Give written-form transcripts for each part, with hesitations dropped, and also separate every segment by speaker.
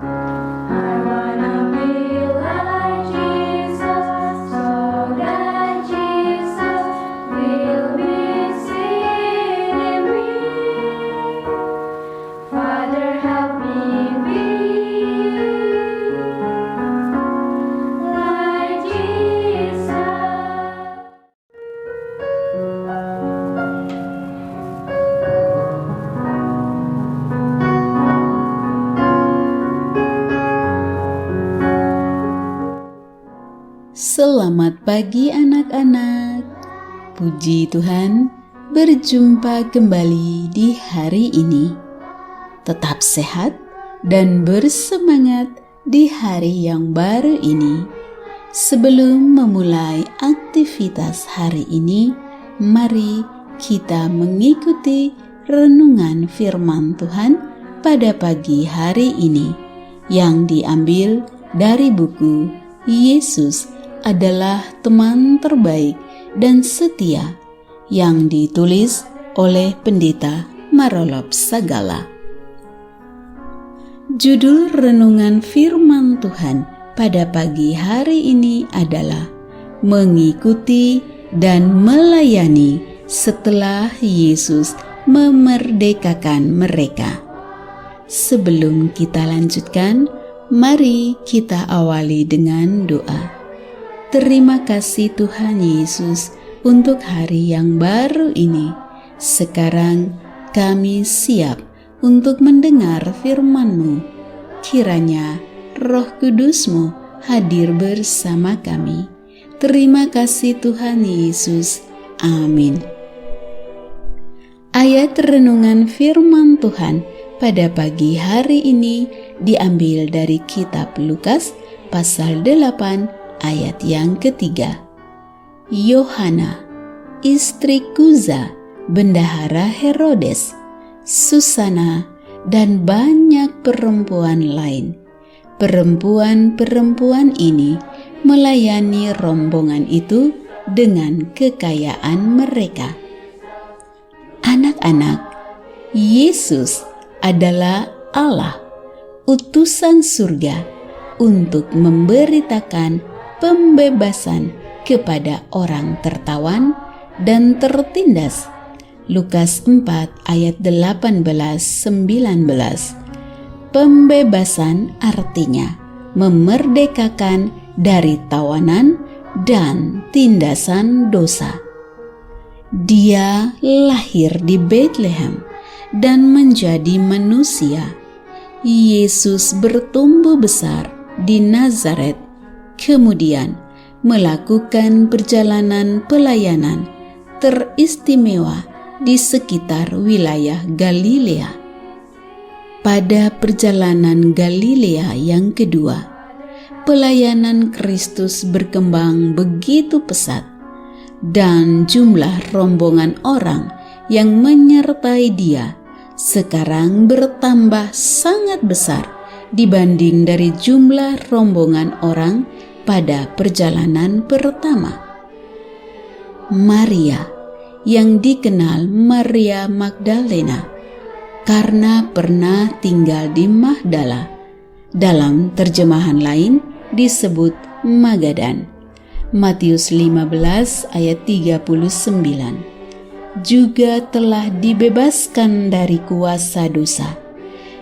Speaker 1: I wanna be like Jesus, so that Jesus will be seen in me. Father, help me be like Jesus.
Speaker 2: Selamat pagi anak-anak. Puji Tuhan, berjumpa kembali di hari ini. Tetap sehat dan bersemangat di hari yang baru ini. Sebelum memulai aktivitas hari ini, mari kita mengikuti renungan firman Tuhan pada pagi hari ini yang diambil dari buku Yesus adalah teman terbaik dan setia yang ditulis oleh Pendeta Marolop Sagala. Judul renungan firman Tuhan pada pagi hari ini adalah Mengikuti dan Melayani setelah Yesus memerdekakan mereka. Sebelum kita lanjutkan, mari kita awali dengan doa. Terima kasih Tuhan Yesus untuk hari yang baru ini. Sekarang kami siap untuk mendengar firman-Mu. Kiranya Roh Kudus-Mu hadir bersama kami. Terima kasih Tuhan Yesus. Amin. Ayat renungan firman Tuhan pada pagi hari ini diambil dari kitab Lukas pasal 8 ayat yang ketiga. Yohana, istri Kuza, bendahara Herodes, Susana, dan banyak perempuan lain. Perempuan-perempuan ini melayani rombongan itu dengan kekayaan mereka. Anak-anak, Yesus adalah Allah, utusan surga untuk memberitakan pembebasan kepada orang tertawan dan tertindas. Lukas 4 ayat 18-19. Pembebasan artinya memerdekakan dari tawanan dan tindasan dosa. Dia lahir di Bethlehem dan menjadi manusia. Yesus bertumbuh besar di Nazaret, kemudian melakukan perjalanan pelayanan teristimewa di sekitar wilayah Galilea. Pada perjalanan Galilea yang kedua, pelayanan Kristus berkembang begitu pesat dan jumlah rombongan orang yang menyertai Dia sekarang bertambah sangat besar dibanding dari jumlah rombongan orang pada perjalanan pertama. Maria, yang dikenal Maria Magdalena karena pernah tinggal di Magdala, dalam terjemahan lain disebut Magadan, Matius 15 ayat 39, juga telah dibebaskan dari kuasa dosa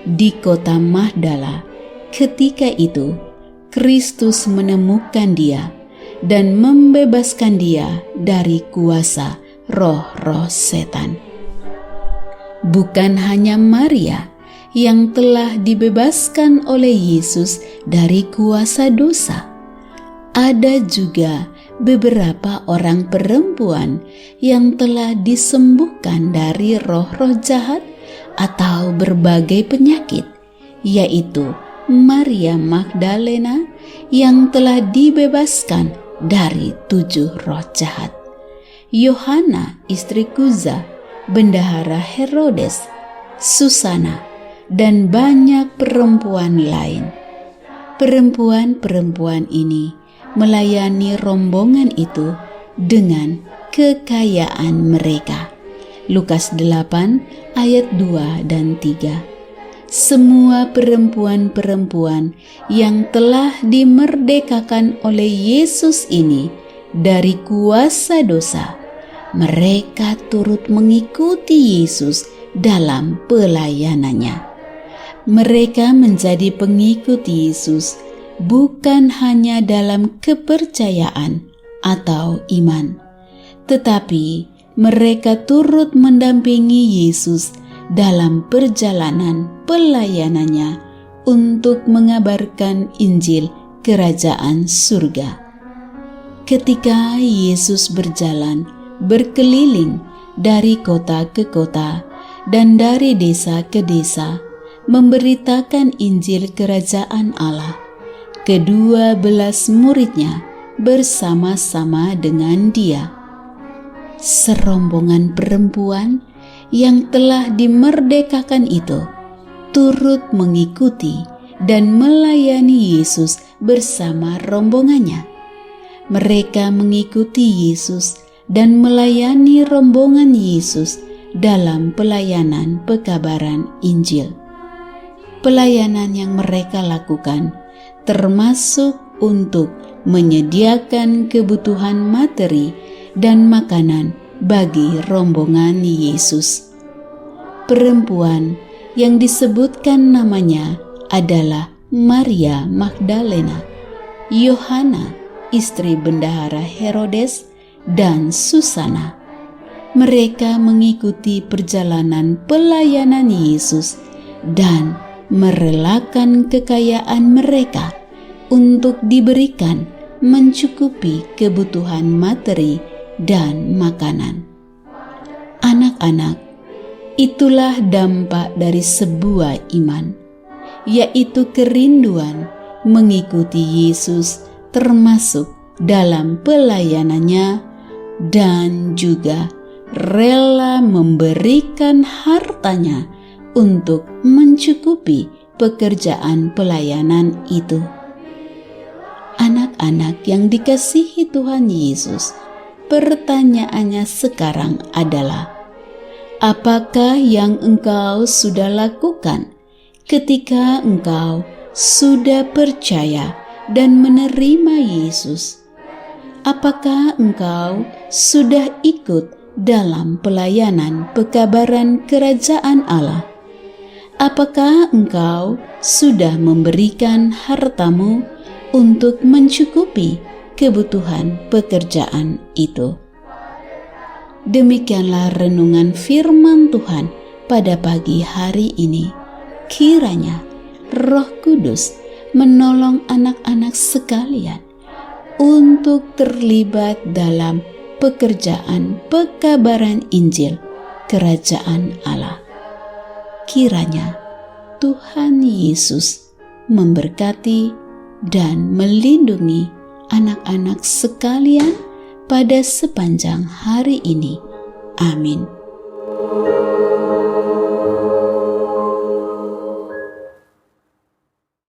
Speaker 2: di kota Magdala. Ketika itu Kristus menemukan dia dan membebaskan dia dari kuasa roh-roh setan. Bukan hanya Maria yang telah dibebaskan oleh Yesus dari kuasa dosa, ada juga beberapa orang perempuan yang telah disembuhkan dari roh-roh jahat atau berbagai penyakit, yaitu Maria Magdalena yang telah dibebaskan dari 7 roh jahat, Yohana istri Kuza, bendahara Herodes, Susana, dan banyak perempuan lain. Perempuan-perempuan ini melayani rombongan itu dengan kekayaan mereka. Lukas 8 ayat 2 dan 3. semua perempuan-perempuan yang telah dimerdekakan oleh Yesus ini dari kuasa dosa, mereka turut mengikuti Yesus dalam pelayanannya. Mereka menjadi pengikut Yesus bukan hanya dalam kepercayaan atau iman, tetapi mereka turut mendampingi Yesus dalam perjalanan pelayanannya untuk mengabarkan Injil Kerajaan Surga. Ketika Yesus berjalan berkeliling dari kota ke kota dan dari desa ke desa, memberitakan Injil Kerajaan Allah, ke-12 muridnya bersama-sama dengan Dia. Serombongan perempuan yang telah dimerdekakan itu turut mengikuti dan melayani Yesus bersama rombongannya. Mereka mengikuti Yesus dan melayani rombongan Yesus dalam pelayanan pekabaran Injil. Pelayanan yang mereka lakukan termasuk untuk menyediakan kebutuhan materi dan makanan bagi rombongan Yesus. Perempuan yang disebutkan namanya adalah Maria Magdalena, Yohana, istri bendahara Herodes, dan Susana. Mereka mengikuti perjalanan pelayanan Yesus dan merelakan kekayaan mereka untuk diberikan mencukupi kebutuhan materi dan makanan. Anak-anak, itulah dampak dari sebuah iman, yaitu kerinduan mengikuti Yesus termasuk dalam pelayanannya dan juga rela memberikan hartanya untuk mencukupi pekerjaan pelayanan itu. Anak-anak yang dikasihi Tuhan Yesus, pertanyaannya sekarang adalah, apakah yang engkau sudah lakukan ketika engkau sudah percaya dan menerima Yesus? Apakah engkau sudah ikut dalam pelayanan pekabaran kerajaan Allah? Apakah engkau sudah memberikan hartamu untuk mencukupi kebutuhan pekerjaan itu? Demikianlah renungan firman Tuhan pada pagi hari ini. Kiranya Roh Kudus menolong anak-anak sekalian untuk terlibat dalam pekerjaan pekabaran Injil Kerajaan Allah. Kiranya Tuhan Yesus memberkati dan melindungi anak-anak sekalian pada sepanjang hari ini. Amin.